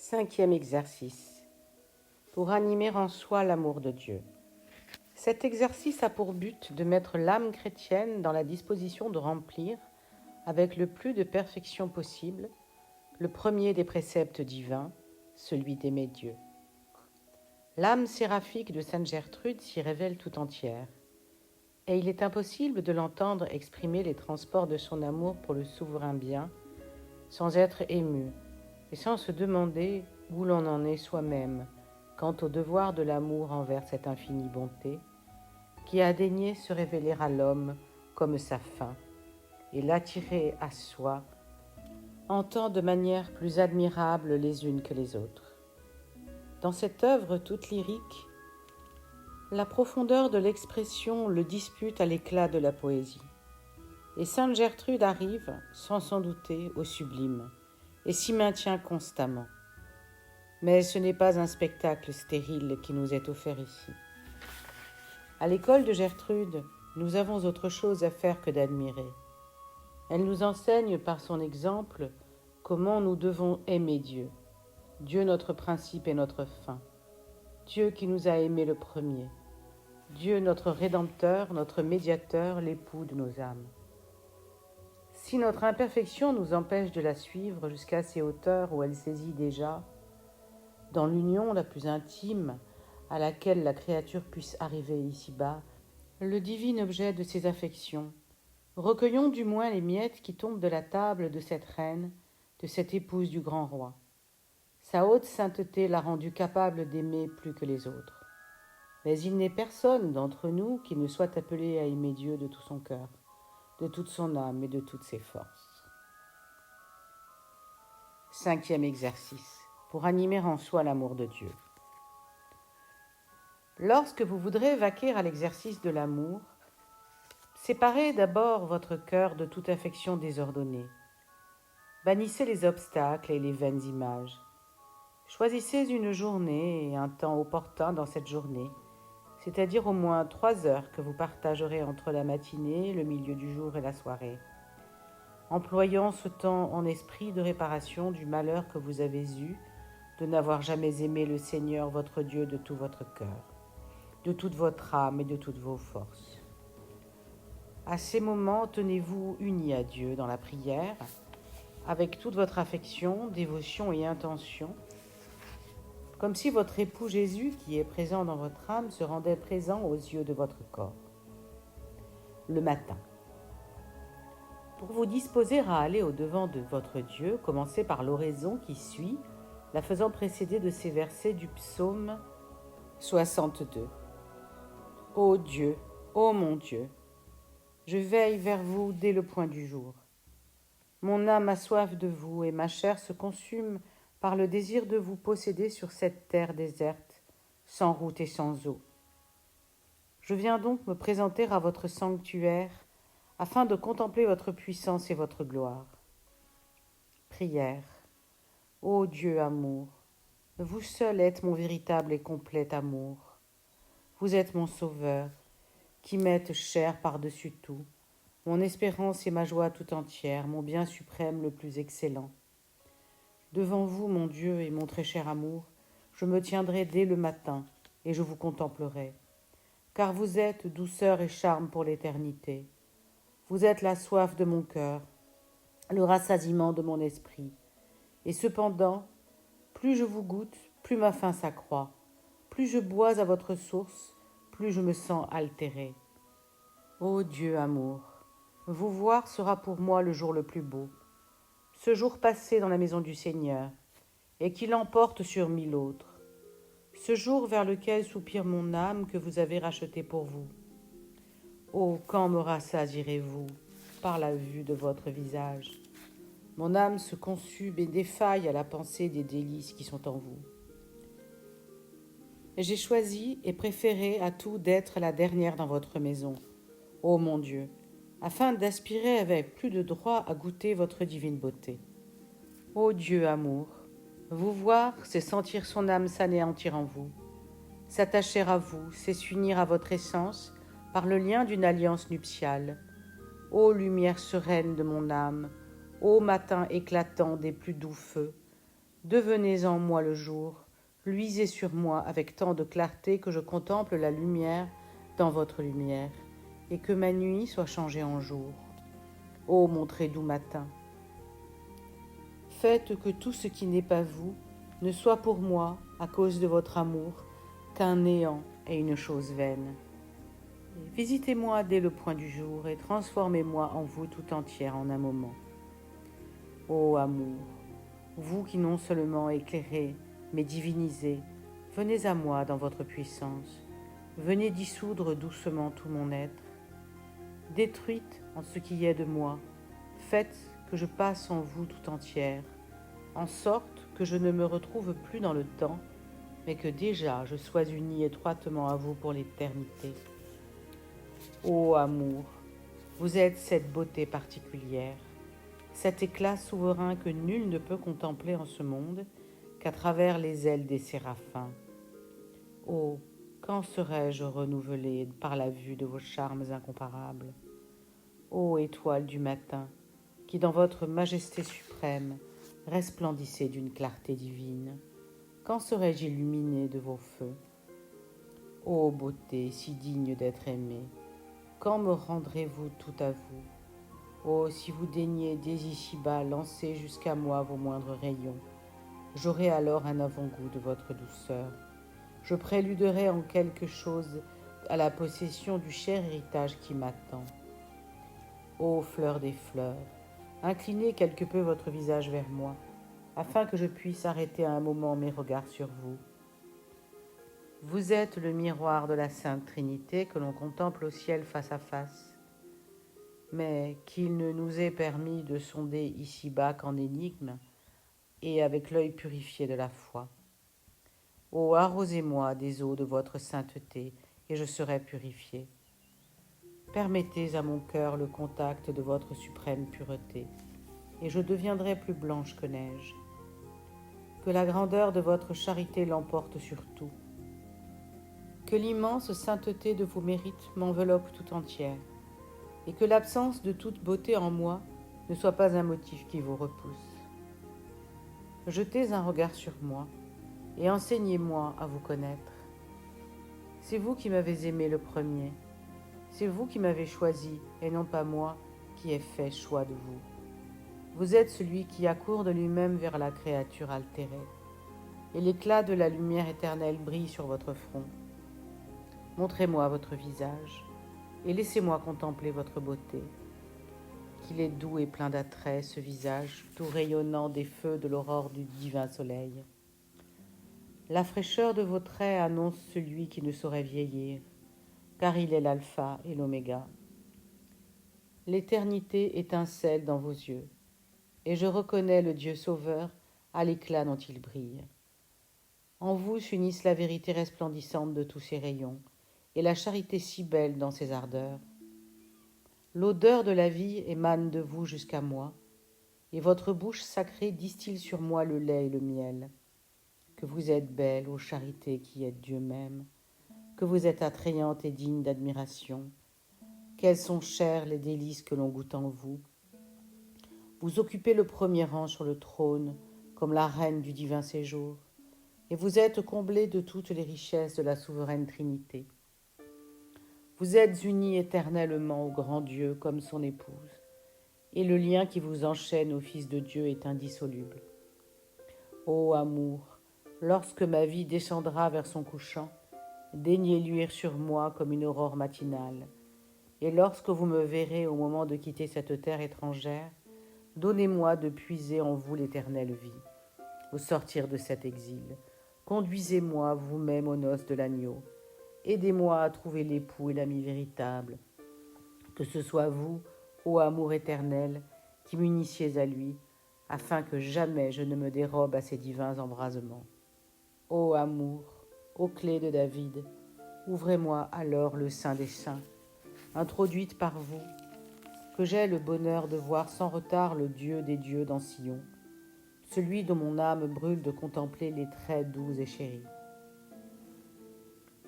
Cinquième exercice. Pour animer en soi l'amour de Dieu. Cet exercice a pour but de mettre l'âme chrétienne dans la disposition de remplir, avec le plus de perfection possible, le premier des préceptes divins, celui d'aimer Dieu. L'âme séraphique de Sainte Gertrude s'y révèle tout entière, et il est impossible de l'entendre exprimer les transports de son amour pour le souverain bien, sans être ému, et sans se demander où l'on en est soi-même quant au devoir de l'amour envers cette infinie bonté, qui a daigné se révéler à l'homme comme sa fin, et l'attirer à soi en tant de manières plus admirables les unes que les autres. Dans cette œuvre toute lyrique, la profondeur de l'expression le dispute à l'éclat de la poésie, et Sainte Gertrude arrive, sans s'en douter, au sublime, et s'y maintient constamment. Mais ce n'est pas un spectacle stérile qui nous est offert ici. À l'école de Gertrude, nous avons autre chose à faire que d'admirer. Elle nous enseigne par son exemple comment nous devons aimer Dieu, Dieu notre principe et notre fin, Dieu qui nous a aimés le premier, Dieu notre Rédempteur, notre Médiateur, l'époux de nos âmes. Si notre imperfection nous empêche de la suivre jusqu'à ces hauteurs où elle saisit déjà, dans l'union la plus intime à laquelle la créature puisse arriver ici-bas, le divin objet de ses affections, recueillons du moins les miettes qui tombent de la table de cette reine, de cette épouse du grand roi. Sa haute sainteté l'a rendue capable d'aimer plus que les autres. Mais il n'est personne d'entre nous qui ne soit appelé à aimer Dieu de tout son cœur, de toute son âme et de toutes ses forces. Cinquième exercice. Pour animer en soi l'amour de Dieu. Lorsque vous voudrez vaquer à l'exercice de l'amour, séparez d'abord votre cœur de toute affection désordonnée. Bannissez les obstacles et les vaines images. Choisissez une journée et un temps opportun dans cette journée, c'est-à-dire au moins 3 heures que vous partagerez entre la matinée, le milieu du jour et la soirée, employant ce temps en esprit de réparation du malheur que vous avez eu de n'avoir jamais aimé le Seigneur votre Dieu de tout votre cœur, de toute votre âme et de toutes vos forces. À ces moments, tenez-vous unis à Dieu dans la prière, avec toute votre affection, dévotion et intention, comme si votre époux Jésus, qui est présent dans votre âme, se rendait présent aux yeux de votre corps. Le matin. Pour vous disposer à aller au-devant de votre Dieu, commencez par l'oraison qui suit, la faisant précéder de ces versets du psaume 62. Ô Dieu, ô mon Dieu, je veille vers vous dès le point du jour. Mon âme a soif de vous et ma chair se consume par le désir de vous posséder sur cette terre déserte, sans route et sans eau. Je viens donc me présenter à votre sanctuaire afin de contempler votre puissance et votre gloire. Prière. Ô Dieu amour, vous seul êtes mon véritable et complet amour. Vous êtes mon sauveur, qui m'êtes cher par-dessus tout, mon espérance et ma joie tout entière, mon bien suprême le plus excellent. Devant vous, mon Dieu et mon très cher amour, je me tiendrai dès le matin et je vous contemplerai. Car vous êtes douceur et charme pour l'éternité. Vous êtes la soif de mon cœur, le rassasiement de mon esprit. Et cependant, plus je vous goûte, plus ma faim s'accroît. Plus je bois à votre source, plus je me sens altéré. Ô Dieu amour, vous voir sera pour moi le jour le plus beau, ce jour passé dans la maison du Seigneur, et qui l'emporte sur 1000 autres, ce jour vers lequel soupire mon âme que vous avez racheté pour vous. Oh, quand me rassasierez-vous par la vue de votre visage? Mon âme se consume et défaille à la pensée des délices qui sont en vous. J'ai choisi et préféré à tout d'être la dernière dans votre maison, ô mon Dieu, afin d'aspirer avec plus de droit à goûter votre divine beauté. Ô Dieu amour, vous voir, c'est sentir son âme s'anéantir en vous. S'attacher à vous, c'est s'unir à votre essence par le lien d'une alliance nuptiale. Ô lumière sereine de mon âme, ô matin éclatant des plus doux feux, Devenez en moi le jour, luisez sur moi avec tant de clarté que je contemple la lumière dans votre lumière, et que ma nuit soit changée en jour. Ô mon très doux matin, faites que tout ce qui n'est pas vous ne soit pour moi, à cause de votre amour, qu'un néant et une chose vaine. Visitez-moi dès le point du jour et transformez-moi en vous tout entière en un moment. Ô amour, vous qui non seulement éclairez, mais divinisez, venez à moi dans votre puissance, venez dissoudre doucement tout mon être. Détruite en ce qui est de moi, faites que je passe en vous tout entière, en sorte que je ne me retrouve plus dans le temps, mais que déjà je sois unie étroitement à vous pour l'éternité. Ô amour, vous êtes cette beauté particulière, cet éclat souverain que nul ne peut contempler en ce monde qu'à travers les ailes des séraphins. Oh, quand serais-je renouvelée par la vue de vos charmes incomparables? Ô étoile du matin, qui dans votre majesté suprême resplendissez d'une clarté divine, quand serais-je illuminée de vos feux? Ô beauté si digne d'être aimée, quand me rendrez-vous tout à vous? Oh, si vous daignez dès ici-bas lancer jusqu'à moi vos moindres rayons, j'aurai alors un avant-goût de votre douceur. Je préluderai en quelque chose à la possession du cher héritage qui m'attend. Ô fleur des fleurs, inclinez quelque peu votre visage vers moi, afin que je puisse arrêter un moment mes regards sur vous. Vous êtes le miroir de la Sainte Trinité que l'on contemple au ciel face à face, mais qu'il ne nous est permis de sonder ici-bas qu'en énigme et avec l'œil purifié de la foi. Ô, arrosez-moi des eaux de votre sainteté, et je serai purifié. Permettez à mon cœur le contact de votre suprême pureté, et je deviendrai plus blanche que neige. Que la grandeur de votre charité l'emporte sur tout. Que l'immense sainteté de vos mérites m'enveloppe tout entière, et que l'absence de toute beauté en moi ne soit pas un motif qui vous repousse. Jetez un regard sur moi, et enseignez-moi à vous connaître. C'est vous qui m'avez aimé le premier, c'est vous qui m'avez choisi, et non pas moi qui ai fait choix de vous. Vous êtes celui qui accourt de lui-même vers la créature altérée, et l'éclat de la lumière éternelle brille sur votre front. Montrez-moi votre visage, et laissez-moi contempler votre beauté. Qu'il est doux et plein d'attrait, ce visage, tout rayonnant des feux de l'aurore du divin soleil. La fraîcheur de vos traits annonce celui qui ne saurait vieillir, car il est l'alpha et l'oméga. L'éternité étincelle dans vos yeux, et je reconnais le Dieu sauveur à l'éclat dont il brille. En vous s'unissent la vérité resplendissante de tous ses rayons, et la charité si belle dans ses ardeurs. L'odeur de la vie émane de vous jusqu'à moi, et votre bouche sacrée distille sur moi le lait et le miel. Que vous êtes belle, ô charité qui êtes Dieu même, que vous êtes attrayante et digne d'admiration. Quels sont chers les délices que l'on goûte en vous. Vous occupez le premier rang sur le trône, comme la reine du divin séjour, et vous êtes comblée de toutes les richesses de la souveraine Trinité. Vous êtes unis éternellement au grand Dieu comme son épouse, et le lien qui vous enchaîne au Fils de Dieu est indissoluble. Ô amour, lorsque ma vie descendra vers son couchant, daignez luire sur moi comme une aurore matinale, et lorsque vous me verrez au moment de quitter cette terre étrangère, donnez-moi de puiser en vous l'éternelle vie. Au sortir de cet exil, conduisez-moi vous-même aux noces de l'agneau. Aidez-moi à trouver l'époux et l'ami véritable. Que ce soit vous, ô amour éternel, qui m'unissiez à lui, afin que jamais je ne me dérobe à ses divins embrasements. Ô amour, ô clé de David, ouvrez-moi alors le sein des saints, introduite par vous, que j'aie le bonheur de voir sans retard le Dieu des dieux dans Sion, celui dont mon âme brûle de contempler les traits doux et chéris.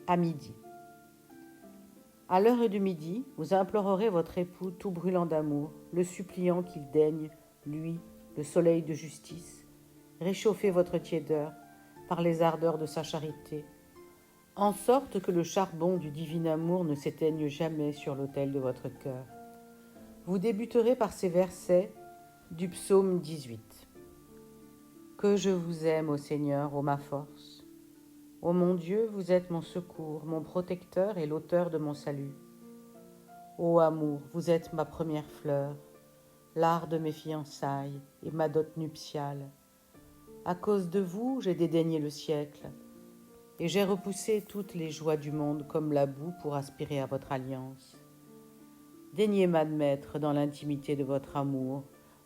À midi. À l'heure du midi, vous implorerez votre époux tout brûlant d'amour, le suppliant qu'il daigne, lui, le soleil de justice, réchauffez votre tiédeur par les ardeurs de sa charité, en sorte que le charbon du divin amour ne s'éteigne jamais sur l'autel de votre cœur. Vous débuterez par ces versets du psaume 18. Que je vous aime, ô Seigneur, ô ma force. Ô mon Dieu, vous êtes mon secours, mon protecteur et l'auteur de mon salut. Ô amour, vous êtes ma première fleur, l'art de mes fiançailles et ma dot nuptiale. À cause de vous, j'ai dédaigné le siècle, et j'ai repoussé toutes les joies du monde comme la boue pour aspirer à votre alliance. Daignez m'admettre dans l'intimité de votre amour,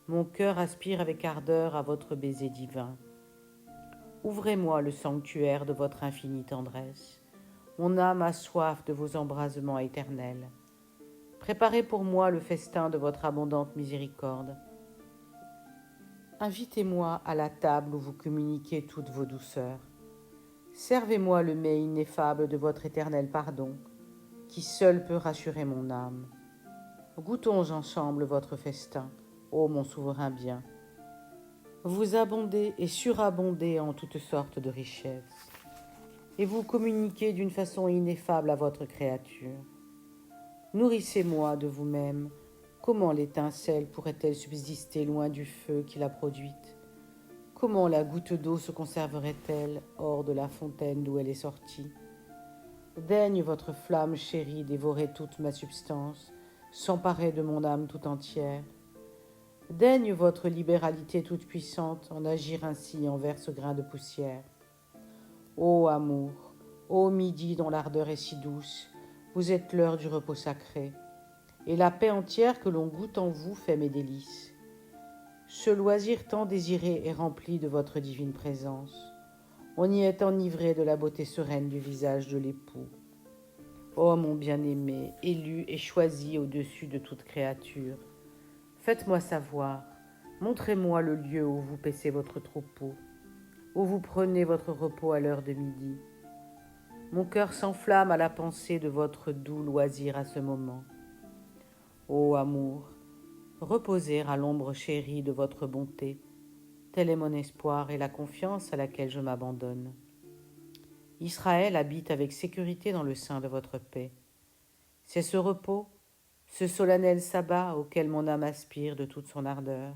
mon cœur aspire avec ardeur à votre baiser divin. Ouvrez-moi le sanctuaire de votre infinie tendresse, mon âme a soif de vos embrasements éternels. Préparez pour moi le festin de votre abondante miséricorde. Invitez-moi à la table où vous communiquez toutes vos douceurs. Servez-moi le mets ineffable de votre éternel pardon, qui seul peut rassurer mon âme. Goûtons ensemble votre festin, ô mon souverain bien. Vous abondez et surabondez en toutes sortes de richesses, et vous communiquez d'une façon ineffable à votre créature. Nourrissez-moi de vous-même. Comment l'étincelle pourrait-elle subsister loin du feu qui l'a produite? Comment la goutte d'eau se conserverait-elle hors de la fontaine d'où elle est sortie? Daigne votre flamme chérie dévorer toute ma substance, s'emparer de mon âme tout entière. Daigne votre libéralité toute puissante en agir ainsi envers ce grain de poussière. Ô amour, ô midi dont l'ardeur est si douce, vous êtes l'heure du repos sacré, et la paix entière que l'on goûte en vous fait mes délices. Ce loisir tant désiré est rempli de votre divine présence. On y est enivré de la beauté sereine du visage de l'époux. Ô mon bien-aimé, élu et choisi au-dessus de toute créature, faites-moi savoir, montrez-moi le lieu où vous paissez votre troupeau, où vous prenez votre repos à l'heure de midi. Mon cœur s'enflamme à la pensée de votre doux loisir à ce moment. Ô amour, reposez à l'ombre chérie de votre bonté, tel est mon espoir et la confiance à laquelle je m'abandonne. Israël habite avec sécurité dans le sein de votre paix. C'est ce repos, ce solennel sabbat auquel mon âme aspire de toute son ardeur.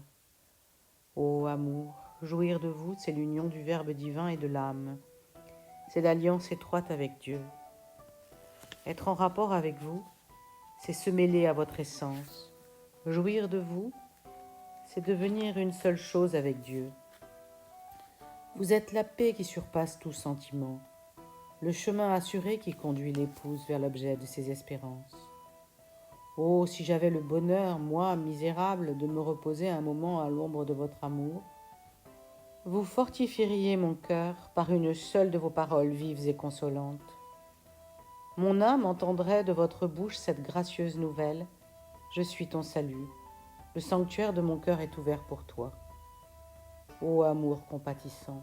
Ô amour, jouir de vous, c'est l'union du Verbe divin et de l'âme. C'est l'alliance étroite avec Dieu. Être en rapport avec vous, c'est se mêler à votre essence. Jouir de vous, c'est devenir une seule chose avec Dieu. Vous êtes la paix qui surpasse tout sentiment, le chemin assuré qui conduit l'épouse vers l'objet de ses espérances. Oh, si j'avais le bonheur, moi, misérable, de me reposer un moment à l'ombre de votre amour, vous fortifieriez mon cœur par une seule de vos paroles vives et consolantes. Mon âme entendrait de votre bouche cette gracieuse nouvelle: je suis ton salut, le sanctuaire de mon cœur est ouvert pour toi. Ô amour compatissant,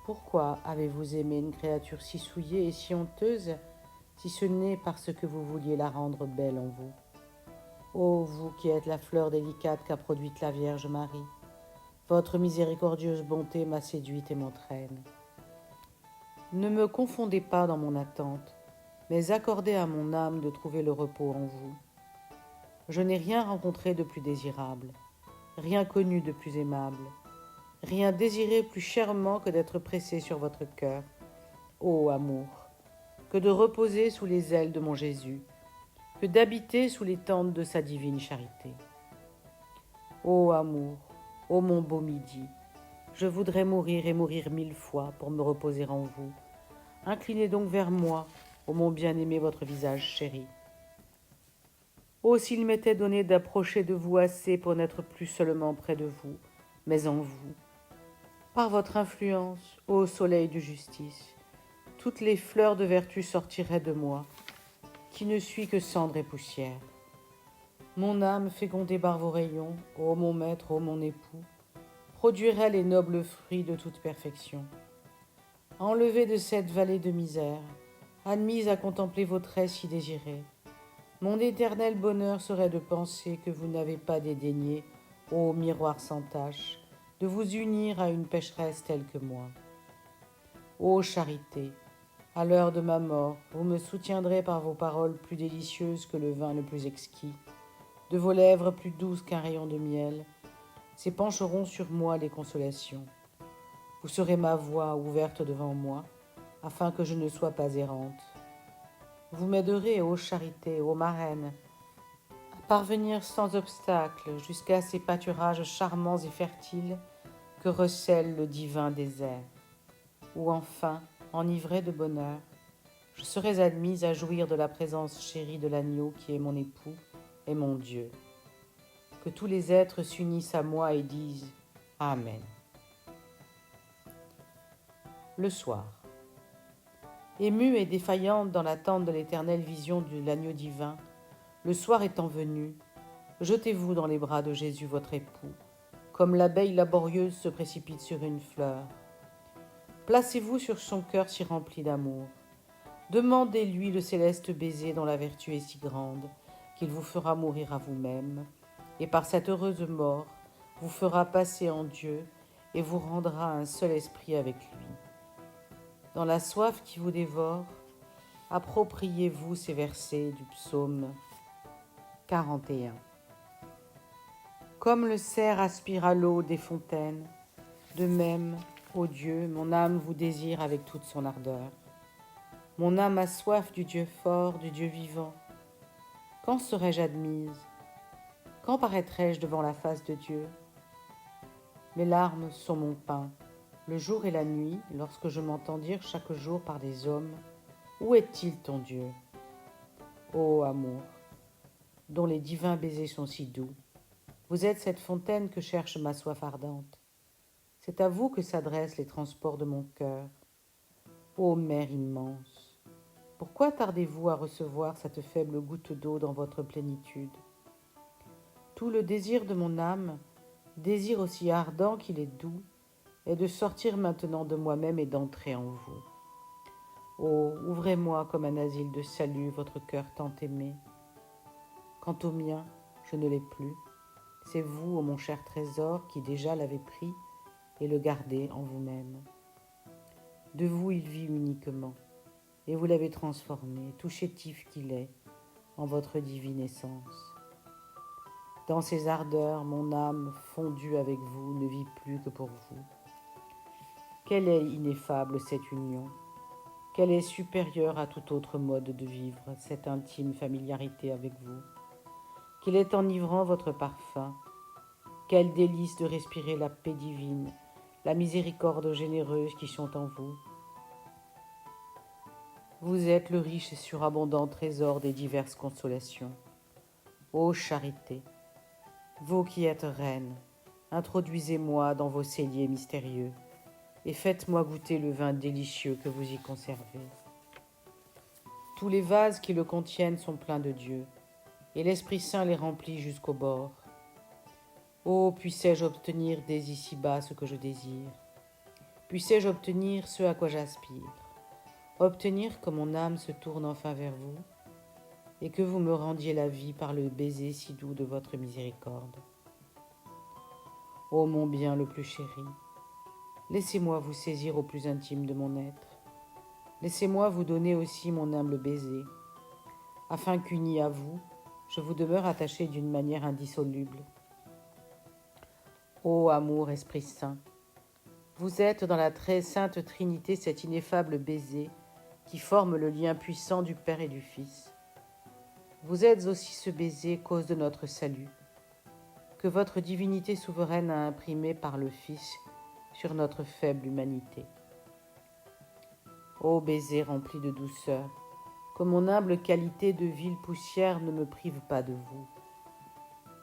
pourquoi avez-vous aimé une créature si souillée et si honteuse, si ce n'est parce que vous vouliez la rendre belle en vous? Ô vous qui êtes la fleur délicate qu'a produite la Vierge Marie, votre miséricordieuse bonté m'a séduite et m'entraîne. Ne me confondez pas dans mon attente, mais accordez à mon âme de trouver le repos en vous. Je n'ai rien rencontré de plus désirable, rien connu de plus aimable, rien désiré plus chèrement que d'être pressé sur votre cœur, ô amour, que de reposer sous les ailes de mon Jésus, que d'habiter sous les tentes de sa divine charité. Ô amour, ô mon beau midi, je voudrais mourir et mourir 1000 fois pour me reposer en vous. Inclinez donc vers moi, ô mon bien-aimé, votre visage chéri. Oh, s'il m'était donné d'approcher de vous assez pour n'être plus seulement près de vous, mais en vous. Par votre influence, ô soleil de justice, toutes les fleurs de vertu sortiraient de moi, qui ne suis que cendre et poussière. Mon âme, fécondée par vos rayons, ô mon maître, ô mon époux, produirait les nobles fruits de toute perfection. Enlevée de cette vallée de misère, admise à contempler vos traits si désirés, mon éternel bonheur serait de penser que vous n'avez pas dédaigné, ô miroir sans tache, de vous unir à une pécheresse telle que moi. Ô charité, à l'heure de ma mort, vous me soutiendrez par vos paroles plus délicieuses que le vin le plus exquis, de vos lèvres plus douces qu'un rayon de miel, s'épancheront sur moi les consolations. Vous serez ma voie ouverte devant moi, afin que je ne sois pas errante. Vous m'aiderez, ô charité, ô marraine, à parvenir sans obstacle jusqu'à ces pâturages charmants et fertiles que recèle le divin désert, où enfin, enivrée de bonheur, je serai admise à jouir de la présence chérie de l'agneau qui est mon époux et mon Dieu. Que tous les êtres s'unissent à moi et disent Amen. Le soir. Émue et défaillante dans l'attente de l'éternelle vision de l'agneau divin, le soir étant venu, jetez-vous dans les bras de Jésus votre époux, comme l'abeille laborieuse se précipite sur une fleur. Placez-vous sur son cœur si rempli d'amour. Demandez-lui le céleste baiser dont la vertu est si grande qu'il vous fera mourir à vous-même, et par cette heureuse mort vous fera passer en Dieu et vous rendra un seul esprit avec lui. Dans la soif qui vous dévore, appropriez-vous ces versets du psaume 41. Comme le cerf aspire à l'eau des fontaines, de même, ô Dieu, mon âme vous désire avec toute son ardeur. Mon âme a soif du Dieu fort, du Dieu vivant. Quand serai-je admise? Quand paraîtrai-je devant la face de Dieu? Mes larmes sont mon pain, le jour et la nuit, lorsque je m'entends dire chaque jour par des hommes, où est-il ton Dieu? Ô amour, dont les divins baisers sont si doux, vous êtes cette fontaine que cherche ma soif ardente. C'est à vous que s'adressent les transports de mon cœur. Ô mer immense, pourquoi tardez-vous à recevoir cette faible goutte d'eau dans votre plénitude? Tout le désir de mon âme, désir aussi ardent qu'il est doux, est de sortir maintenant de moi-même et d'entrer en vous. Oh, ouvrez-moi comme un asile de salut votre cœur tant aimé. Quant au mien, je ne l'ai plus. C'est vous, ô mon cher trésor, qui déjà l'avez pris et le gardez en vous-même. De vous il vit uniquement, et vous l'avez transformé, tout chétif qu'il est, en votre divine essence. Dans ses ardeurs, mon âme, fondue avec vous, ne vit plus que pour vous. Quelle est ineffable cette union! Quelle est supérieure à tout autre mode de vivre, cette intime familiarité avec vous! Qu'il est enivrant votre parfum! Quel délice de respirer la paix divine, la miséricorde généreuse qui sont en vous! Vous êtes le riche et surabondant trésor des diverses consolations. Ô charité, vous qui êtes reine, introduisez-moi dans vos celliers mystérieux et faites-moi goûter le vin délicieux que vous y conservez. Tous les vases qui le contiennent sont pleins de Dieu, et l'Esprit Saint les remplit jusqu'au bord. Oh, puissais-je obtenir dès ici-bas ce que je désire? Puissais-je obtenir ce à quoi j'aspire? Obtenir que mon âme se tourne enfin vers vous, et que vous me rendiez la vie par le baiser si doux de votre miséricorde. Ô mon bien le plus chéri, laissez-moi vous saisir au plus intime de mon être. Laissez-moi vous donner aussi mon humble baiser, afin qu'uni à vous, je vous demeure attaché d'une manière indissoluble. Ô amour, Esprit Saint, vous êtes dans la très sainte Trinité cet ineffable baiser qui forme le lien puissant du Père et du Fils. Vous êtes aussi ce baiser, cause de notre salut, que votre divinité souveraine a imprimé par le Fils sur notre faible humanité. Ô baiser rempli de douceur, que mon humble qualité de vile poussière ne me prive pas de vous.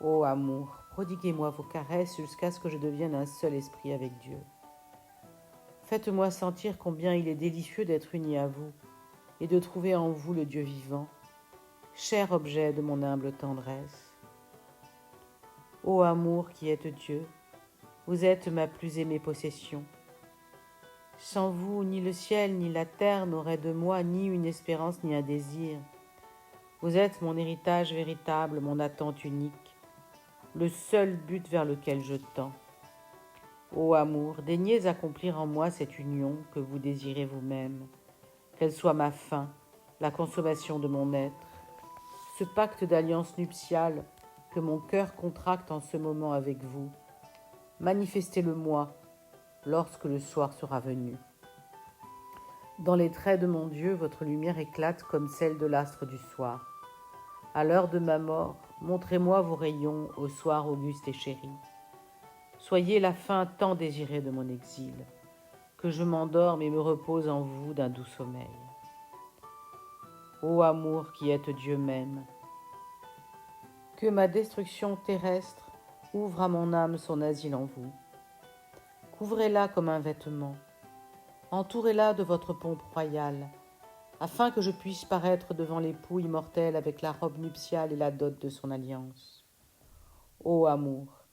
Ô amour, prodiguez-moi vos caresses jusqu'à ce que je devienne un seul esprit avec Dieu. Faites-moi sentir combien il est délicieux d'être uni à vous et de trouver en vous le Dieu vivant, cher objet de mon humble tendresse. Ô amour qui êtes Dieu, vous êtes ma plus aimée possession. Sans vous, ni le ciel ni la terre n'auraient de moi ni une espérance ni un désir. Vous êtes mon héritage véritable, mon attente unique, le seul but vers lequel je tends. Ô amour, daignez accomplir en moi cette union que vous désirez vous-même, qu'elle soit ma fin, la consommation de mon être, ce pacte d'alliance nuptiale que mon cœur contracte en ce moment avec vous. Manifestez-le-moi lorsque le soir sera venu. Dans les traits de mon Dieu, votre lumière éclate comme celle de l'astre du soir. À l'heure de ma mort, montrez-moi vos rayons au soir auguste et chéri. Soyez la fin tant désirée de mon exil, que je m'endorme et me repose en vous d'un doux sommeil. Ô amour qui êtes Dieu même, que ma destruction terrestre ouvre à mon âme son asile en vous. Couvrez-la comme un vêtement, entourez-la de votre pompe royale, afin que je puisse paraître devant l'époux immortel avec la robe nuptiale et la dot de son alliance. Ô amour,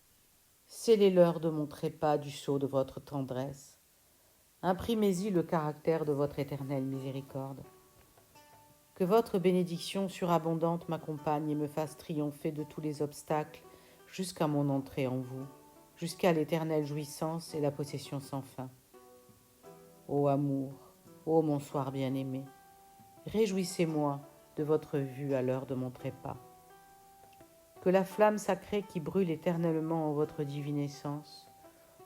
scellez-leur de mon trépas du sceau de votre tendresse, imprimez-y le caractère de votre éternelle miséricorde. Que votre bénédiction surabondante m'accompagne et me fasse triompher de tous les obstacles jusqu'à mon entrée en vous, jusqu'à l'éternelle jouissance et la possession sans fin. Ô amour, ô mon soir bien-aimé, réjouissez-moi de votre vue à l'heure de mon trépas. Que la flamme sacrée qui brûle éternellement en votre divine essence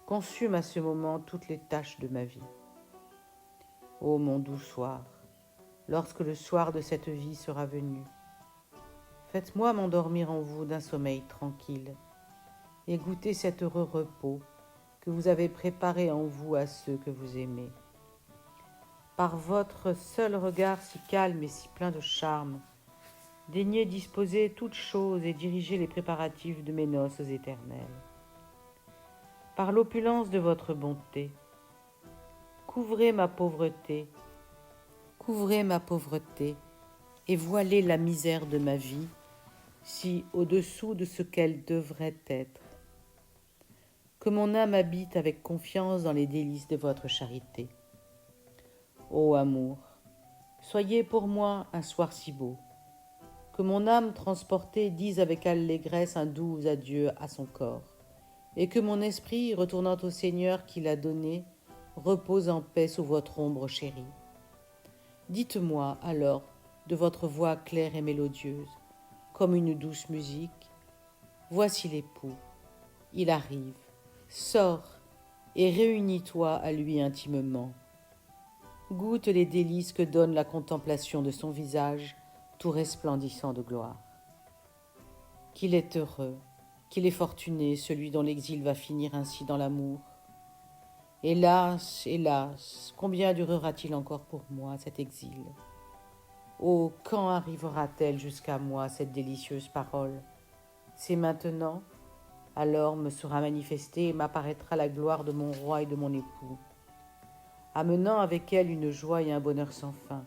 consume à ce moment toutes les tâches de ma vie. Ô mon doux soir, lorsque le soir de cette vie sera venu, faites-moi m'endormir en vous d'un sommeil tranquille et goûter cet heureux repos que vous avez préparé en vous à ceux que vous aimez. Par votre seul regard si calme et si plein de charme, daignez disposer toutes choses et diriger les préparatifs de mes noces éternelles. Par l'opulence de votre bonté, couvrez ma pauvreté et voilez la misère de ma vie, si au-dessous de ce qu'elle devrait être. Que mon âme habite avec confiance dans les délices de votre charité. Ô amour, soyez pour moi un soir si beau, que mon âme transportée dise avec allégresse un doux adieu à son corps, et que mon esprit, retournant au Seigneur qui l'a donné, repose en paix sous votre ombre chérie. Dites-moi alors, de votre voix claire et mélodieuse, comme une douce musique, voici l'époux, il arrive, sors et réunis-toi à lui intimement. Goûte les délices que donne la contemplation de son visage, tout resplendissant de gloire. Qu'il est heureux, qu'il est fortuné, celui dont l'exil va finir ainsi dans l'amour. Hélas, hélas, combien durera-t-il encore pour moi cet exil? Oh, quand arrivera-t-elle jusqu'à moi cette délicieuse parole? C'est maintenant, alors me sera manifestée et m'apparaîtra la gloire de mon roi et de mon époux, amenant avec elle une joie et un bonheur sans fin.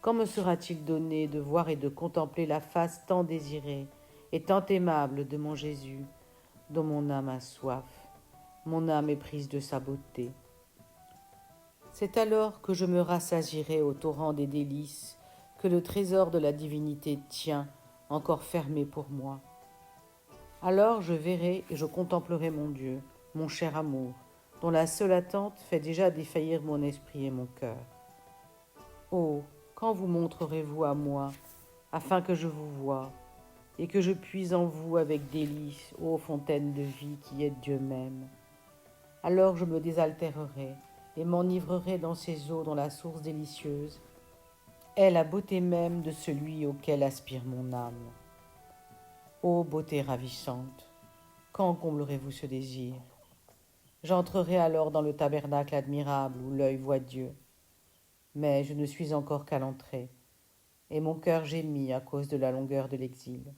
Quand me sera-t-il donné de voir et de contempler la face tant désirée et tant aimable de mon Jésus, dont mon âme a soif, mon âme est prise de sa beauté. C'est alors que je me rassasierai au torrent des délices que le trésor de la divinité tient encore fermé pour moi. Alors je verrai et je contemplerai mon Dieu, mon cher amour, dont la seule attente fait déjà défaillir mon esprit et mon cœur. Oh, quand vous montrerez-vous à moi, afin que je vous voie, et que je puise en vous avec délice, ô fontaine de vie qui êtes Dieu même. Alors je me désaltérerai et m'enivrerai dans ces eaux dont la source délicieuse est la beauté même de celui auquel aspire mon âme. Ô beauté ravissante, quand comblerez-vous ce désir? J'entrerai alors dans le tabernacle admirable où l'œil voit Dieu, mais je ne suis encore qu'à l'entrée, et mon cœur gémit à cause de la longueur de l'exil.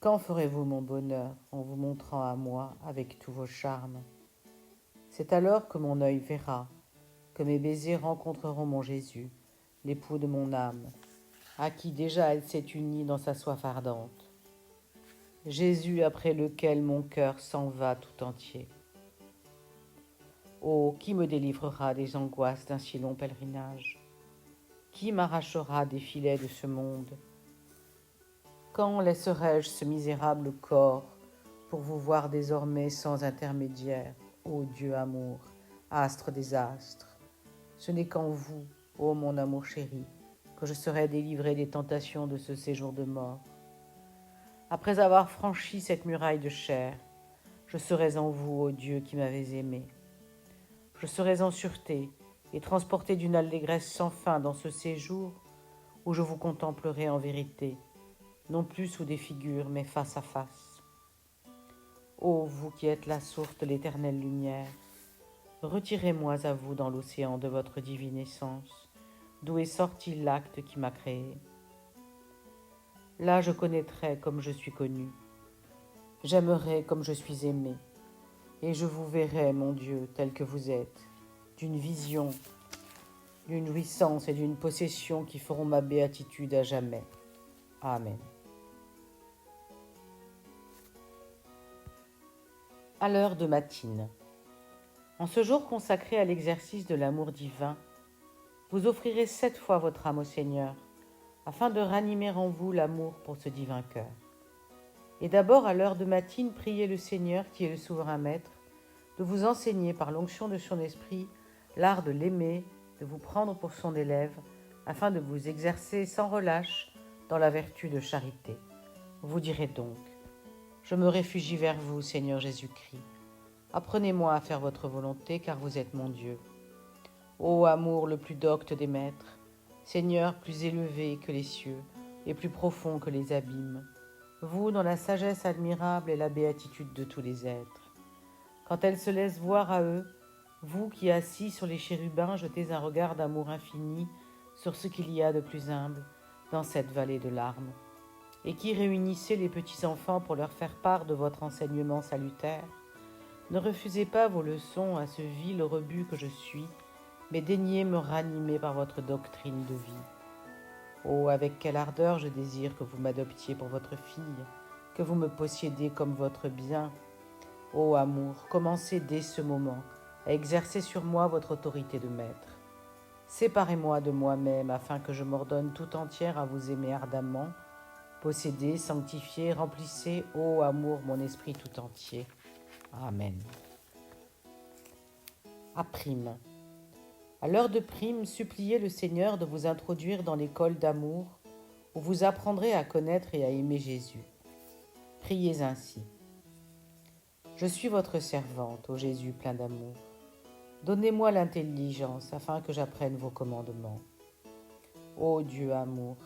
Quand ferez-vous mon bonheur en vous montrant à moi avec tous vos charmes? C'est alors que mon œil verra, que mes baisers rencontreront mon Jésus, l'époux de mon âme, à qui déjà elle s'est unie dans sa soif ardente. Jésus après lequel mon cœur s'en va tout entier. Oh, qui me délivrera des angoisses d'un si long pèlerinage? Qui m'arrachera des filets de ce monde? Quand laisserai-je ce misérable corps pour vous voir désormais sans intermédiaire, ô Dieu amour, astre des astres. Ce n'est qu'en vous, ô mon amour chéri, que je serai délivré des tentations de ce séjour de mort. Après avoir franchi cette muraille de chair, je serai en vous, ô Dieu qui m'avez aimé. Je serai en sûreté et transporté d'une allégresse sans fin dans ce séjour où je vous contemplerai en vérité, non plus sous des figures, mais face à face. Ô vous qui êtes la source de l'éternelle lumière, retirez-moi à vous dans l'océan de votre divine essence, d'où est sorti l'acte qui m'a créé. Là je connaîtrai comme je suis connu, j'aimerai comme je suis aimé, et je vous verrai, mon Dieu, tel que vous êtes, d'une vision, d'une jouissance et d'une possession qui feront ma béatitude à jamais. Amen. À l'heure de matine. En ce jour consacré à l'exercice de l'amour divin, vous offrirez 7 fois votre âme au Seigneur, afin de ranimer en vous l'amour pour ce divin cœur. Et d'abord, à l'heure de matine, priez le Seigneur, qui est le souverain maître, de vous enseigner par l'onction de son esprit l'art de l'aimer, de vous prendre pour son élève, afin de vous exercer sans relâche dans la vertu de charité. Vous direz donc: je me réfugie vers vous, Seigneur Jésus-Christ. Apprenez-moi à faire votre volonté, car vous êtes mon Dieu. Ô amour le plus docte des maîtres, Seigneur plus élevé que les cieux et plus profond que les abîmes, vous dont la sagesse admirable est la béatitude de tous les êtres. Quand elle se laisse voir à eux, vous qui assis sur les chérubins jetez un regard d'amour infini sur ce qu'il y a de plus humble dans cette vallée de larmes, et qui réunissez les petits enfants pour leur faire part de votre enseignement salutaire, ne refusez pas vos leçons à ce vil rebut que je suis, mais daignez me ranimer par votre doctrine de vie. Oh, avec quelle ardeur je désire que vous m'adoptiez pour votre fille, que vous me possédiez comme votre bien. Ô amour, commencez dès ce moment à exercer sur moi votre autorité de maître. Séparez-moi de moi-même afin que je m'ordonne tout entière à vous aimer ardemment. Possédez, sanctifiez, remplissez, ô amour, mon esprit tout entier. Amen. À prime. À l'heure de prime, suppliez le Seigneur de vous introduire dans l'école d'amour où vous apprendrez à connaître et à aimer Jésus. Priez ainsi. Je suis votre servante, ô Jésus plein d'amour. Donnez-moi l'intelligence afin que j'apprenne vos commandements. Ô Dieu amour,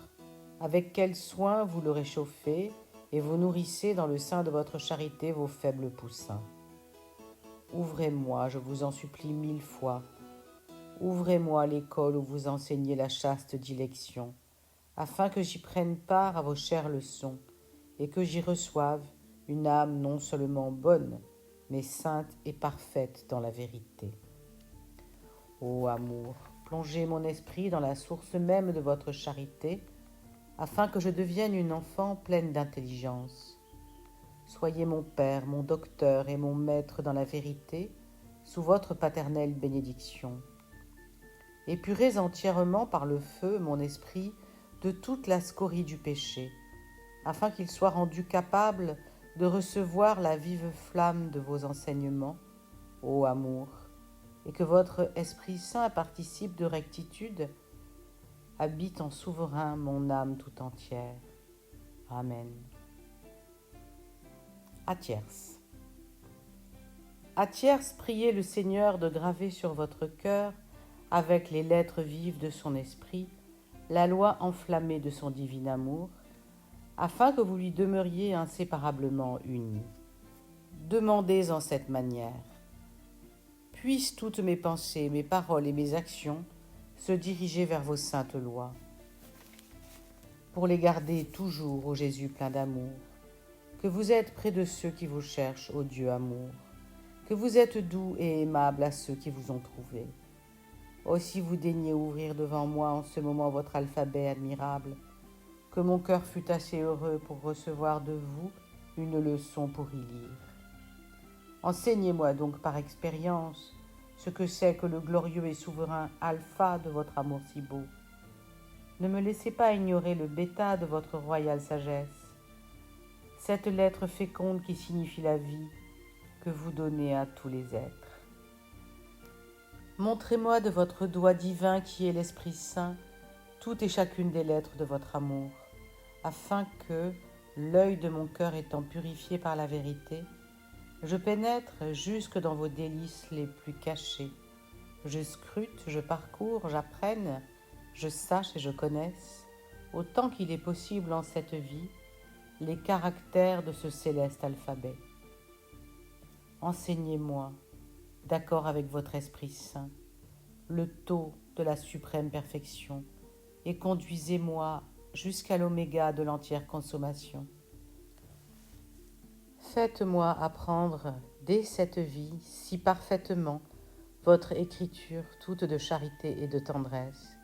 avec quel soin vous le réchauffez et vous nourrissez dans le sein de votre charité vos faibles poussins. Ouvrez-moi, je vous en supplie 1000 fois. Ouvrez-moi l'école où vous enseignez la chaste dilection, afin que j'y prenne part à vos chères leçons et que j'y reçoive une âme non seulement bonne, mais sainte et parfaite dans la vérité. Ô amour, plongez mon esprit dans la source même de votre charité, afin que je devienne une enfant pleine d'intelligence. Soyez mon Père, mon docteur et mon Maître dans la vérité, sous votre paternelle bénédiction. Épurez entièrement par le feu mon esprit de toute la scorie du péché, afin qu'il soit rendu capable de recevoir la vive flamme de vos enseignements, ô amour, et que votre Esprit Saint participe de rectitude, habite en souverain mon âme tout entière. Amen. À tierce. À tierce, priez le Seigneur de graver sur votre cœur, avec les lettres vives de son esprit, la loi enflammée de son divin amour, afin que vous lui demeuriez inséparablement unis. Demandez en cette manière. Puissent toutes mes pensées, mes paroles et mes actions se diriger vers vos saintes lois, pour les garder toujours, ô Jésus plein d'amour, que vous êtes près de ceux qui vous cherchent, ô Dieu amour, que vous êtes doux et aimable à ceux qui vous ont trouvé. Aussi vous daignez ouvrir devant moi en ce moment votre alphabet admirable, que mon cœur fût assez heureux pour recevoir de vous une leçon pour y lire. Enseignez-moi donc par expérience ce que c'est que le glorieux et souverain alpha de votre amour si beau. Ne me laissez pas ignorer le bêta de votre royale sagesse. cette lettre féconde qui signifie la vie que vous donnez à tous les êtres. Montrez-moi de votre doigt divin qui est l'Esprit Saint toutes et chacune des lettres de votre amour, afin que, l'œil de mon cœur étant purifié par la vérité, je pénètre jusque dans vos délices les plus cachés. Je scrute, je parcours, j'apprenne, je sache et je connaisse, autant qu'il est possible en cette vie, les caractères de ce céleste alphabet. Enseignez-moi, d'accord avec votre Esprit Saint, le taux de la suprême perfection, et conduisez-moi jusqu'à l'oméga de l'entière consommation. Faites-moi apprendre dès cette vie si parfaitement votre écriture toute de charité et de tendresse,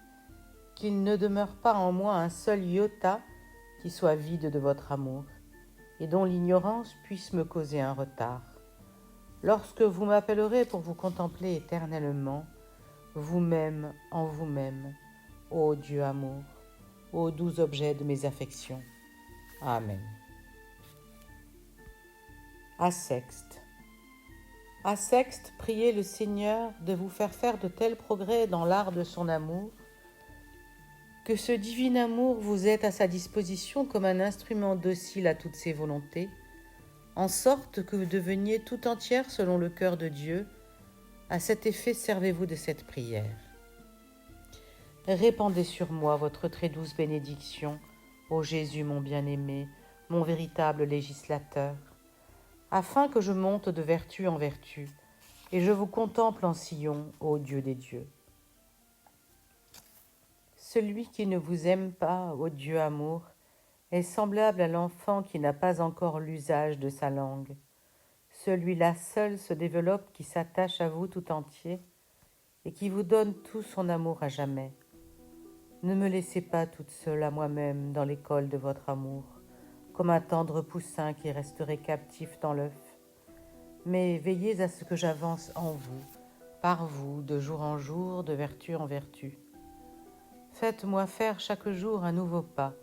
qu'il ne demeure pas en moi un seul iota qui soit vide de votre amour, et dont l'ignorance puisse me causer un retard. Lorsque vous m'appellerez pour vous contempler éternellement, vous-même en vous-même, ô Dieu amour, ô doux objet de mes affections. Amen. À Sexte. À Sexte, priez le Seigneur de vous faire de tels progrès dans l'art de son amour, que ce divin amour vous ait à sa disposition comme un instrument docile à toutes ses volontés, en sorte que vous deveniez tout entière selon le cœur de Dieu. À cet effet, servez-vous de cette prière. Répandez sur moi votre très douce bénédiction, ô Jésus mon bien-aimé, mon véritable législateur, afin que je monte de vertu en vertu, et je vous contemple en sillon, ô Dieu des dieux. Celui qui ne vous aime pas, ô Dieu amour, est semblable à l'enfant qui n'a pas encore l'usage de sa langue. Celui-là seul se développe qui s'attache à vous tout entier et qui vous donne tout son amour à jamais. Ne me laissez pas toute seule à moi-même dans l'école de votre amour, comme un tendre poussin qui resterait captif dans l'œuf, mais veillez à ce que j'avance en vous, par vous, de jour en jour, de vertu en vertu. Faites-moi faire chaque jour un nouveau pas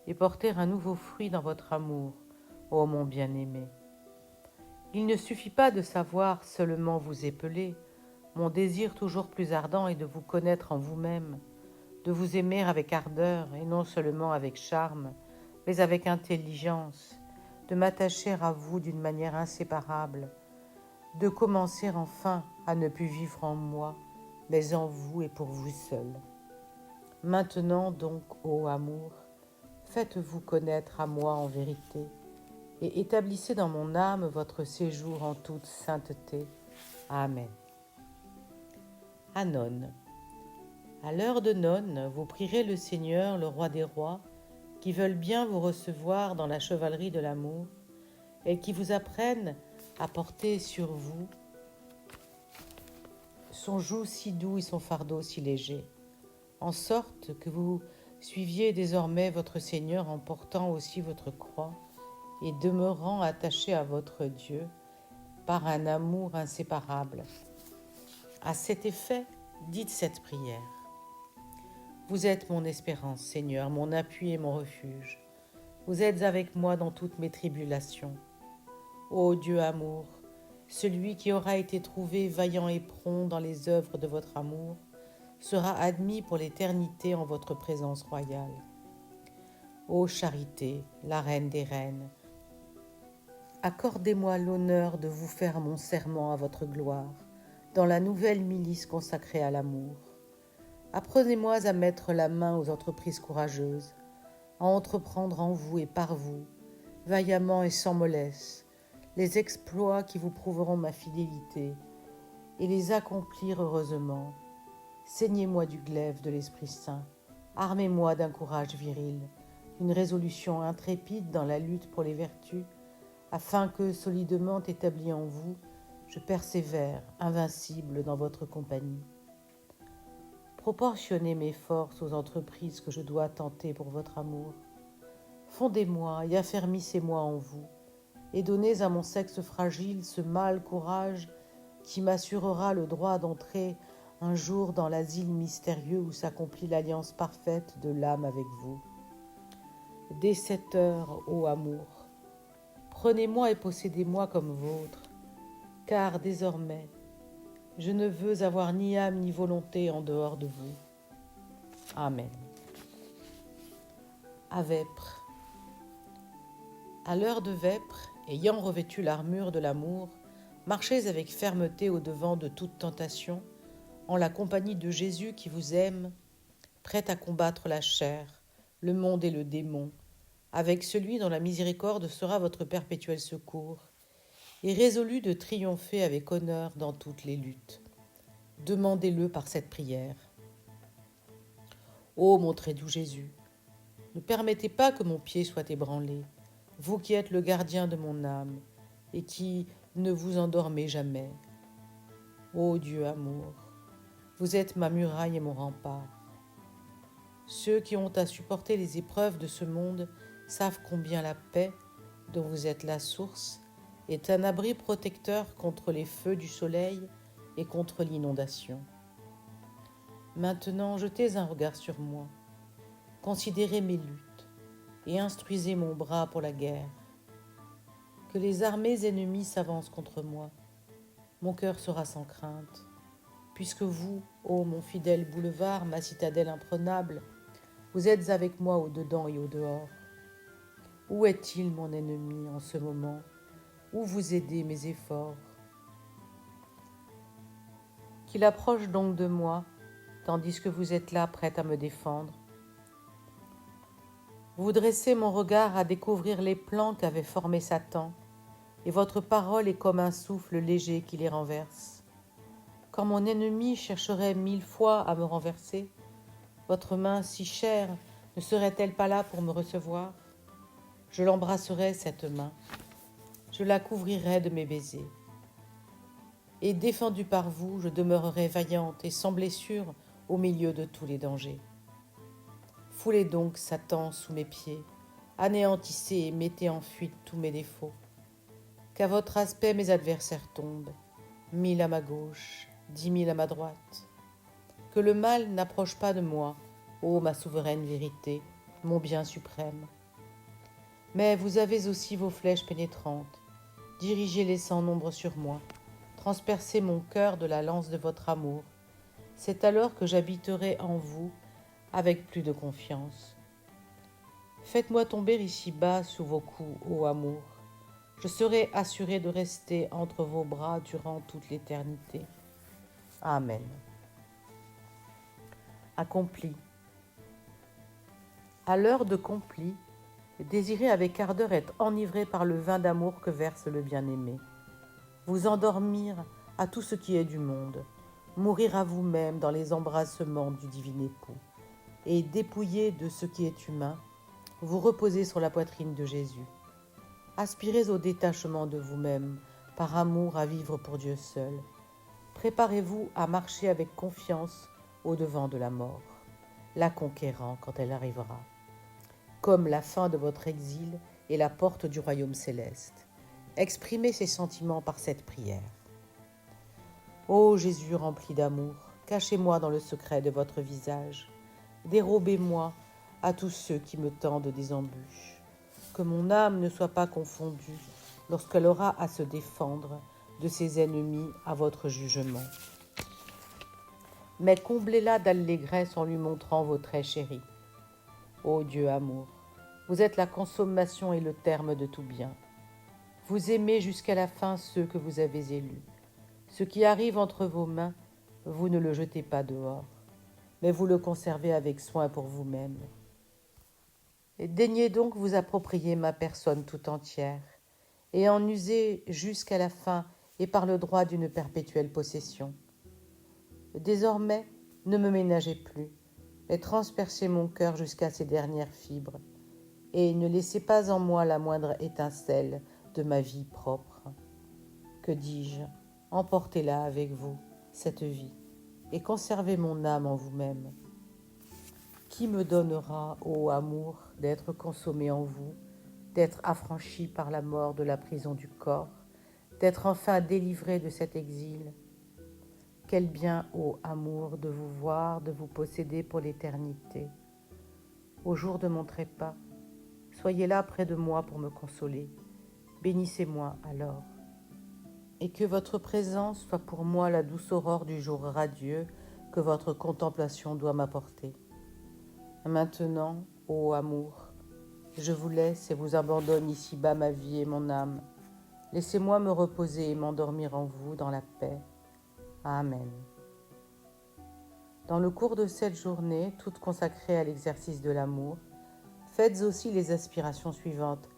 et porter un nouveau fruit dans votre amour, ô mon bien-aimé. Il ne suffit pas de savoir seulement vous épeler, mon désir toujours plus ardent est de vous connaître en vous-même, de vous aimer avec ardeur et non seulement avec charme, mais avec intelligence, de m'attacher à vous d'une manière inséparable, de commencer enfin à ne plus vivre en moi, mais en vous et pour vous seul. Maintenant donc, ô amour, faites-vous connaître à moi en vérité, et établissez dans mon âme votre séjour en toute sainteté. Amen. À none. À l'heure de none, vous prierez le Seigneur, le roi des rois, qui veulent bien vous recevoir dans la chevalerie de l'amour, et qui vous apprennent à porter sur vous son joug si doux et son fardeau si léger, en sorte que vous suiviez désormais votre Seigneur en portant aussi votre croix et demeurant attaché à votre Dieu par un amour inséparable. À cet effet, dites cette prière. Vous êtes mon espérance, Seigneur, mon appui et mon refuge. Vous êtes avec moi dans toutes mes tribulations. Ô Dieu amour, celui qui aura été trouvé vaillant et prompt dans les œuvres de votre amour sera admis pour l'éternité en votre présence royale. Ô charité, la reine des reines, accordez-moi l'honneur de vous faire mon serment à votre gloire, dans la nouvelle milice consacrée à l'amour. Apprenez-moi à mettre la main aux entreprises courageuses, à entreprendre en vous et par vous, vaillamment et sans mollesse, les exploits qui vous prouveront ma fidélité, et les accomplir heureusement. Saignez-moi du glaive de l'Esprit Saint, armez-moi d'un courage viril, d'une résolution intrépide dans la lutte pour les vertus, afin que, solidement établi en vous, je persévère, invincible dans votre compagnie. Proportionnez mes forces aux entreprises que je dois tenter pour votre amour. Fondez-moi et affermissez-moi en vous, et donnez à mon sexe fragile ce mâle courage qui m'assurera le droit d'entrer un jour dans l'asile mystérieux où s'accomplit l'alliance parfaite de l'âme avec vous. Dès cette heure, ô amour, Prenez-moi et possédez-moi comme vôtre, car désormais, je ne veux avoir ni âme ni volonté en dehors de vous. Amen. À Vêpres. À l'heure de Vêpres, ayant revêtu l'armure de l'amour, marchez avec fermeté au-devant de toute tentation, en la compagnie de Jésus qui vous aime, prêt à combattre la chair, le monde et le démon, avec celui dont la miséricorde sera votre perpétuel secours, et résolu de triompher avec honneur dans toutes les luttes. Demandez-le par cette prière. Ô mon très doux Jésus, ne permettez pas que mon pied soit ébranlé, vous qui êtes le gardien de mon âme, et qui ne vous endormez jamais. Ô Dieu amour, vous êtes ma muraille et mon rempart. Ceux qui ont à supporter les épreuves de ce monde savent combien la paix, dont vous êtes la source, est un abri protecteur contre les feux du soleil et contre l'inondation. Maintenant, jetez un regard sur moi, considérez mes luttes et instruisez mon bras pour la guerre. Que les armées ennemies s'avancent contre moi, mon cœur sera sans crainte, puisque vous, ô mon fidèle boulevard, ma citadelle imprenable, vous êtes avec moi au-dedans et au-dehors. Où est-il mon ennemi en ce moment? Où vous aidez mes efforts? Qu'il approche donc de moi, tandis que vous êtes là prête à me défendre. Vous dressez mon regard à découvrir les plans qu'avait formés Satan, et votre parole est comme un souffle léger qui les renverse. Quand mon ennemi chercherait 1000 fois à me renverser, votre main si chère ne serait-elle pas là pour me recevoir? Je l'embrasserais, cette main, je la couvrirais de mes baisers. Et défendue par vous, je demeurerai vaillante et sans blessure au milieu de tous les dangers. Foulez donc Satan sous mes pieds, anéantissez et mettez en fuite tous mes défauts. Qu'à votre aspect mes adversaires tombent, 1000 à ma gauche, 10 000 à ma droite. Que le mal n'approche pas de moi, ô ma souveraine vérité, mon bien suprême. Mais vous avez aussi vos flèches pénétrantes, dirigez-les sans nombre sur moi, transpercez mon cœur de la lance de votre amour. C'est alors que j'habiterai en vous avec plus de confiance. Faites-moi tomber ici-bas sous vos coups, ô amour. Je serai assuré de rester entre vos bras durant toute l'éternité. Amen. Accompli. À l'heure de compli, désirez avec ardeur être enivré par le vin d'amour que verse le bien-aimé. Vous endormir à tout ce qui est du monde, mourir à vous-même dans les embrassements du divin époux, et dépouillé de ce qui est humain, vous reposer sur la poitrine de Jésus. Aspirez au détachement de vous-même, par amour à vivre pour Dieu seul. Préparez-vous à marcher avec confiance au-devant de la mort, la conquérant quand elle arrivera, comme la fin de votre exil est la porte du royaume céleste. Exprimez ces sentiments par cette prière. Ô Jésus rempli d'amour, cachez-moi dans le secret de votre visage. Dérobez-moi à tous ceux qui me tendent des embûches. Que mon âme ne soit pas confondue lorsqu'elle aura à se défendre de ses ennemis à votre jugement. Mais comblez-la d'allégresse en lui montrant vos traits chéris. Ô Dieu amour, vous êtes la consommation et le terme de tout bien. Vous aimez jusqu'à la fin ceux que vous avez élus. Ce qui arrive entre vos mains, vous ne le jetez pas dehors, mais vous le conservez avec soin pour vous-même. Et daignez donc vous approprier ma personne tout entière, et en user jusqu'à la fin et par le droit d'une perpétuelle possession. Désormais, ne me ménagez plus, mais transpercez mon cœur jusqu'à ses dernières fibres, et ne laissez pas en moi la moindre étincelle de ma vie propre. Que dis-je? Emportez-la avec vous, cette vie, et conservez mon âme en vous-même. Qui me donnera, ô amour, d'être consommé en vous, d'être affranchi par la mort de la prison du corps, d'être enfin délivré de cet exil? Quel bien, ô amour, de vous voir, de vous posséder pour l'éternité. Au jour de mon trépas, soyez là près de moi pour me consoler. Bénissez-moi alors. Et que votre présence soit pour moi la douce aurore du jour radieux que votre contemplation doit m'apporter. Maintenant, ô amour, je vous laisse et vous abandonne ici-bas ma vie et mon âme. Laissez-moi me reposer et m'endormir en vous dans la paix. Amen. Dans le cours de cette journée, toute consacrée à l'exercice de l'amour, faites aussi les aspirations suivantes,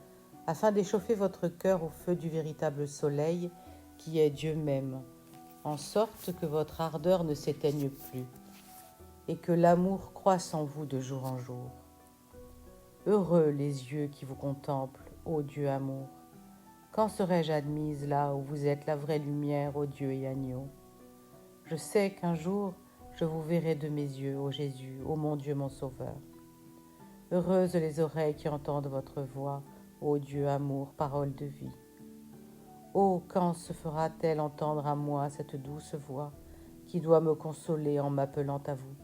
afin d'échauffer votre cœur au feu du véritable soleil, qui est Dieu même, en sorte que votre ardeur ne s'éteigne plus, et que l'amour croisse en vous de jour en jour. Heureux les yeux qui vous contemplent, ô Dieu amour. Quand serai-je admise là où vous êtes la vraie lumière, ô Dieu et agneau? Je sais qu'un jour, je vous verrai de mes yeux, ô Jésus, ô mon Dieu, mon Sauveur. Heureuses les oreilles qui entendent votre voix, ô Dieu amour, parole de vie. Oh, quand se fera-t-elle entendre à moi cette douce voix qui doit me consoler en m'appelant à vous?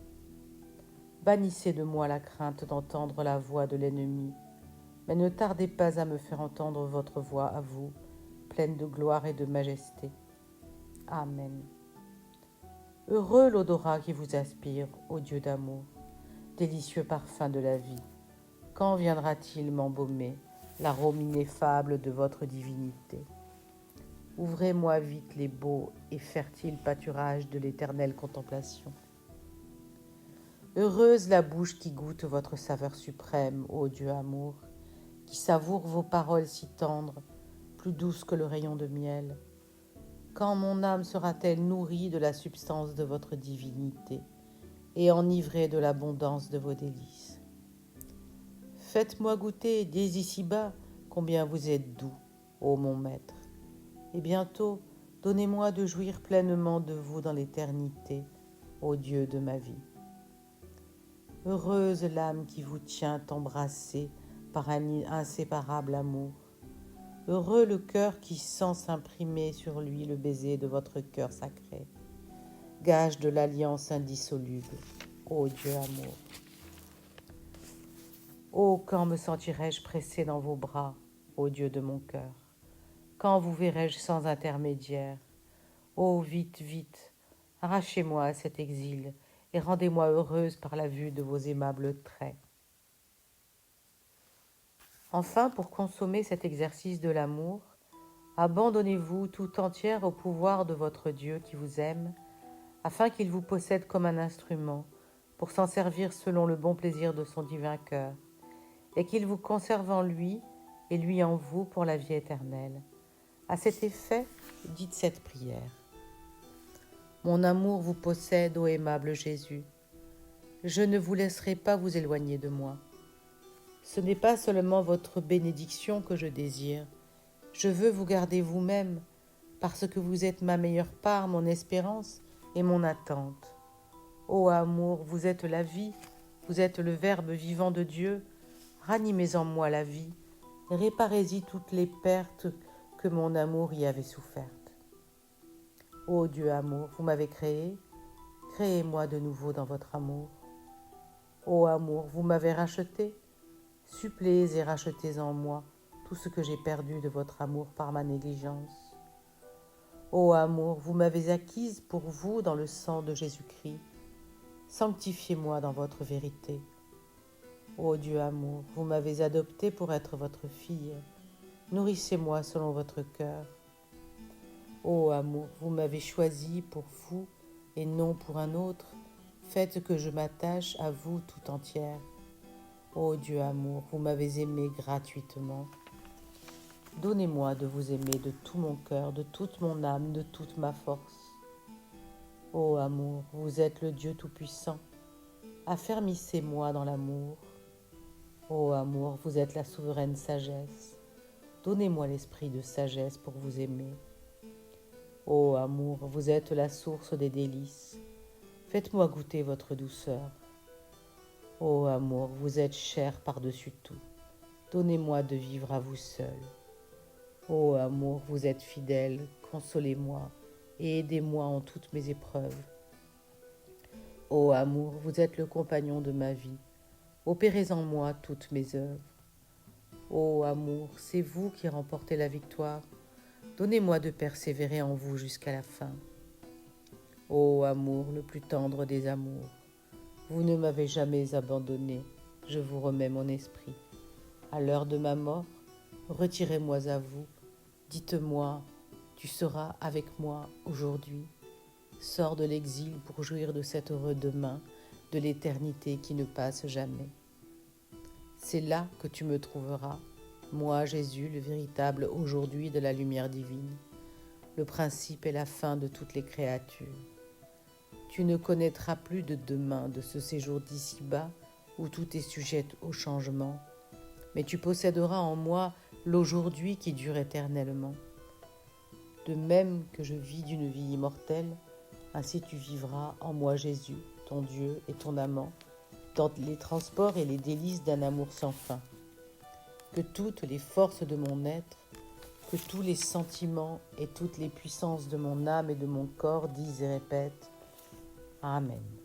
Bannissez de moi la crainte d'entendre la voix de l'ennemi, mais ne tardez pas à me faire entendre votre voix à vous, pleine de gloire et de majesté. Amen. Heureux l'odorat qui vous aspire, ô Dieu d'amour, délicieux parfum de la vie. Quand viendra-t-il m'embaumer l'arôme ineffable de votre divinité? Ouvrez-moi vite les beaux et fertiles pâturages de l'éternelle contemplation. Heureuse la bouche qui goûte votre saveur suprême, ô Dieu amour, qui savoure vos paroles si tendres, plus douces que le rayon de miel. Quand mon âme sera-t-elle nourrie de la substance de votre divinité et enivrée de l'abondance de vos délices? Faites-moi goûter dès ici-bas combien vous êtes doux, ô mon maître, et bientôt donnez-moi de jouir pleinement de vous dans l'éternité, ô Dieu de ma vie. Heureuse l'âme qui vous tient embrassée par un inséparable amour. Heureux le cœur qui sent s'imprimer sur lui le baiser de votre cœur sacré, gage de l'alliance indissoluble, ô Dieu amour. Oh, quand me sentirai-je pressé dans vos bras, ô Dieu de mon cœur? Quand vous verrai-je sans intermédiaire? Oh, vite, vite, arrachez-moi à cet exil et rendez-moi heureuse par la vue de vos aimables traits. Enfin, pour consommer cet exercice de l'amour, abandonnez-vous tout entière au pouvoir de votre Dieu qui vous aime, afin qu'il vous possède comme un instrument, pour s'en servir selon le bon plaisir de son divin cœur, et qu'il vous conserve en lui et lui en vous pour la vie éternelle. À cet effet, dites cette prière. Mon amour vous possède, ô aimable Jésus. Je ne vous laisserai pas vous éloigner de moi. Ce n'est pas seulement votre bénédiction que je désire. Je veux vous garder vous-même, parce que vous êtes ma meilleure part, mon espérance et mon attente. Ô amour, vous êtes la vie, vous êtes le Verbe vivant de Dieu. Ranimez en moi la vie, réparez-y toutes les pertes que mon amour y avait souffertes. Ô Dieu amour, vous m'avez créé, créez-moi de nouveau dans votre amour. Ô amour, vous m'avez racheté, suppléez et rachetez en moi tout ce que j'ai perdu de votre amour par ma négligence. Ô amour, vous m'avez acquise pour vous dans le sang de Jésus-Christ, sanctifiez-moi dans votre vérité. Ô Dieu amour, vous m'avez adoptée pour être votre fille, nourrissez-moi selon votre cœur. Ô amour, vous m'avez choisi pour vous et non pour un autre, faites que je m'attache à vous tout entière. Ô Dieu amour, vous m'avez aimé gratuitement. Donnez-moi de vous aimer de tout mon cœur, de toute mon âme, de toute ma force. Ô amour, vous êtes le Dieu tout-puissant, affermissez-moi dans l'amour. Ô amour, vous êtes la souveraine sagesse, donnez-moi l'esprit de sagesse pour vous aimer. Ô amour, vous êtes la source des délices, faites-moi goûter votre douceur. Ô amour, vous êtes cher par-dessus tout, donnez-moi de vivre à vous seul. Ô amour, vous êtes fidèle, consolez-moi et aidez-moi en toutes mes épreuves. Ô amour, vous êtes le compagnon de ma vie, opérez en moi toutes mes œuvres. Ô amour, c'est vous qui remportez la victoire. Donnez-moi de persévérer en vous jusqu'à la fin. Ô amour, le plus tendre des amours, vous ne m'avez jamais abandonné, je vous remets mon esprit. À l'heure de ma mort, retirez-moi à vous, dites-moi, tu seras avec moi aujourd'hui. Sors de l'exil pour jouir de cet heureux demain, de l'éternité qui ne passe jamais. C'est là que tu me trouveras, moi Jésus, le véritable aujourd'hui de la lumière divine, le principe et la fin de toutes les créatures. Tu ne connaîtras plus de demain, de ce séjour d'ici-bas, où tout est sujet au changement, mais tu posséderas en moi l'aujourd'hui qui dure éternellement. De même que je vis d'une vie immortelle, ainsi tu vivras en moi Jésus, ton Dieu et ton amant, dans les transports et les délices d'un amour sans fin. Que toutes les forces de mon être, que tous les sentiments et toutes les puissances de mon âme et de mon corps disent et répètent Amen.